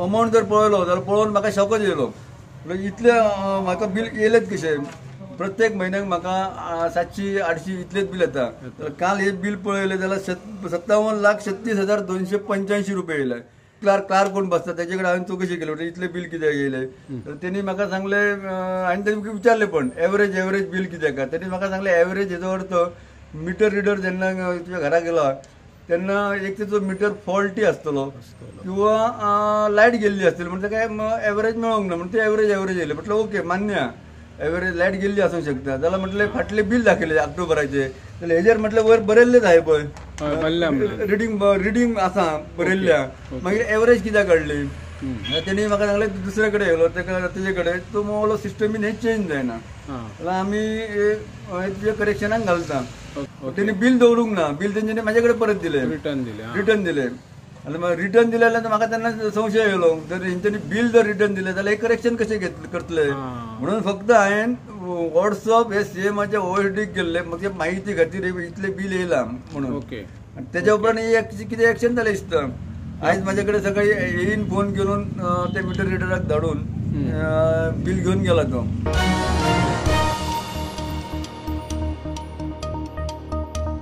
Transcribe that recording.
Amount जर पळयलो जाल्यार पळोवन म्हाका शॉकच येयलो. इतले म्हाका बिल येयलेत कशे. प्रत्येक म्हयन्याक म्हाका 700-800 इतलेच बिल येता. काल हे बिल पळयलें जाल्यार 57,36,285 रुपये येयले. क्लार्क कोण बसता त्याचे कडेन हांवें चवकशी केली म्हणजे इतले बिल कित्याक येयले. तर तेणी म्हाका सांगले, हांवें तेणी विचारले पण एवरेज बिल कित्याक काय. तेणी म्हाका सांगले एवरेज हेजो अर्थ मिटर रिडर जेन्ना तुज्या घरा गेलो तेन्ना एक तेजो मिटर फॉल्टी आसतलो किंवा लायट गेल्ली आसतली म्हणजे काय एवरेज मेळोंक ना. म्हणजे ते एवरेज येयले. म्हटलं ओके मान्य, एवरेज लायट गेल्ली आसूंक शकता. जाल्यार म्हटलें फाटले बिल दाखयले ऑक्टोबराचे. जाल्यार हेजेर म्हटलें वयर बरयल्लेच आहे पळय रिडींग आसा बरयल्ल्या. मागीर एवरेज कित्याक काडली. तेणी म्हाका सांगलें दुसरे कडेन येयलो तेजे कडेन तो म्हणलो सिस्टमीन हे चेंज जायना जाल्यार आमी तुज्या करेक्शनाक घालता. तेणी बिल दवरूंक ना. बिल तेंच्यांनी म्हाजे कडेन परत दिले, रिटर्न दिले. आनी रिटर्न दिले जाल्यार म्हाका तेन्ना संशय येयलो जर हेंच्यांनी बिल जर रिटर्न दिले जाल्यार हे करेक्शन कशें करतले. म्हणून फक्त हांवें व्हॉट्सअप हे सीएमाच्या ओएसडीक गेल्ले म्हाका माहिती खातीर इतले बिल येयला म्हणून. तेज्या उपरांत कितें एक्शन जालें दिसता. आयज म्हाजे कडेन सकाळी येयन फोन करून ते मिटर रिडराक धाडून बिल घेवन गेला तो.